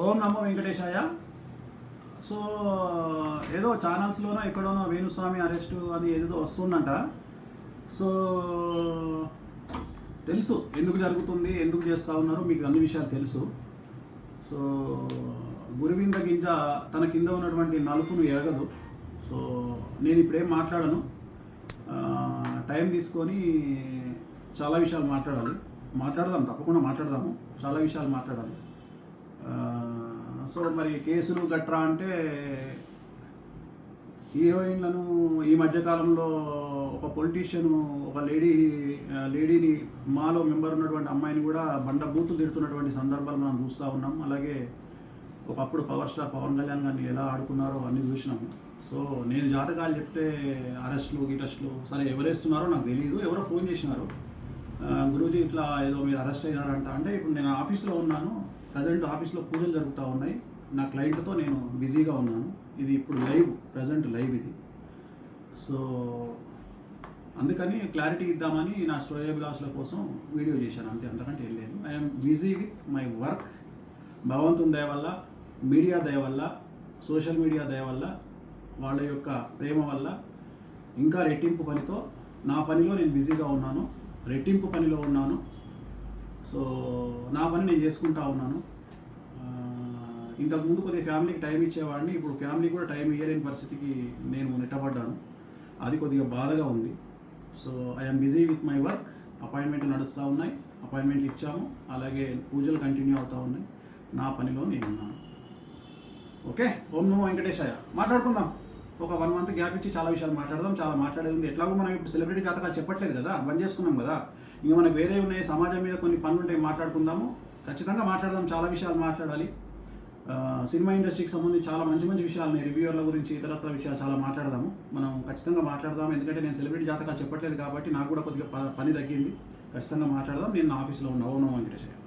ఓం నమో వెంకటేశాయ. So ఏదో ఛానల్స్లోనో ఎక్కడోనో Venu Swamy arrest అని ఏదో వస్తుందంట. సో తెలుసు ఎందుకు జరుగుతుంది, ఎందుకు చేస్తూ ఉన్నారు, మీకు అన్ని విషయాలు తెలుసు. సో గురువింద గింజ తన కింద ఉన్నటువంటి నలుపును ఎరగదు. సో నేను ఇప్పుడేం మాట్లాడను, టైం తీసుకొని చాలా విషయాలు మాట్లాడదాం, తప్పకుండా మాట్లాడదాము, చాలా విషయాలు మాట్లాడాలి. సో మరి కేసులు గట్రా అంటే హీరోయిన్లను ఈ మధ్యకాలంలో ఒక పొలిటీషియను ఒక లేడీని మాలో మెంబర్ ఉన్నటువంటి అమ్మాయిని కూడా బండ బూతులు తిడుతున్నటువంటి సందర్భాలు మనం చూస్తూ ఉన్నాం. అలాగే ఒకప్పుడు పవర్ స్టార్ పవన్ కళ్యాణ్ గారిని ఎలా ఆడుకున్నారో అన్నీ చూసినాము. సో నేను జాతకాలు చెప్తే అరెస్టులు సరే ఎవరేస్తున్నారో నాకు తెలియదు. ఎవరో ఫోన్ చేసినారు, గురూజీ ఇట్లా ఏదో మీరు అరెస్ట్ అయ్యారంట. అంటే ఇప్పుడు నేను ఆఫీస్లో ఉన్నాను, ప్రజెంట్ ఆఫీస్లో పూజలు జరుగుతూ ఉన్నాయి, నా క్లయింట్తో నేను బిజీగా ఉన్నాను. ఇది ఇప్పుడు ప్రజెంట్ లైవ్ ఇది. సో అందుకని క్లారిటీ ఇద్దామని నా శ్రేయోభిలాషుల కోసం వీడియో చేశాను, అంతే, అంతకంటే ఏం లేదు. I'm busy with my work. భగవంతుని దయ వల్ల, మీడియా దయ వల్ల, సోషల్ మీడియా దయ వల్ల, వాళ్ళ యొక్క ప్రేమ వల్ల ఇంకా రెట్టింపు పనితో నా పనిలో నేను బిజీగా ఉన్నాను, రెట్టింపు పనిలో ఉన్నాను. సో నా పని నేను చేసుకుంటా ఉన్నాను. ఇంతకుముందు కొద్దిగా ఫ్యామిలీకి టైం ఇచ్చేవాడిని, ఇప్పుడు ఫ్యామిలీ కూడా టైం ఇవ్వలేని పరిస్థితికి నేను నెట్టబడ్డాను. అది కొద్దిగా బాధగా ఉంది. So I'm busy with my work. అపాయింట్మెంట్లు నడుస్తూ ఉన్నాయి, అపాయింట్మెంట్లు ఇచ్చాము, అలాగే పూజలు కంటిన్యూ అవుతూ ఉన్నాయి. నా పనిలో నేను ఉన్నాను. ఓకే, ఓం నమో వెంకటేశాయ. మాట్లాడుకుందాం, ఒక 1 month గ్యాప్ ఇచ్చి చాలా విషయాలు మాట్లాడదాం. చాలా మాట్లాడేది ఉంది. ఎట్లాగో మనం ఇప్పుడు సెలబ్రిటీ జాతకాలు చెప్పట్లేదు కదా, బంద్ చేసుకున్నాం కదా. ఇంకా మనకు వేరే ఉన్నాయి, సమాజం మీద కొన్ని పనులు ఉంటాయి, మాట్లాడుకుందాము, ఖచ్చితంగా మాట్లాడదాం. చాలా విషయాలు మాట్లాడాలి. సినిమా ఇండస్ట్రీకి సంబంధించి చాలా మంచి విషయాలు, రివ్యూవర్ల గురించి, ఇతరత్ర విషయాలు చాలా మాట్లాడదాము. మనం ఖచ్చితంగా మాట్లాడదాం. ఎందుకంటే నేను సెలబ్రిటీ జాతకాలు చెప్పట్లేదు కాబట్టి నాకు కూడా కొద్దిగా పని తగ్గింది. ఖచ్చితంగా మాట్లాడదాం. నేను నా ఆఫీస్లో ఉన్న ఓం నమో వెంకటేశాయ.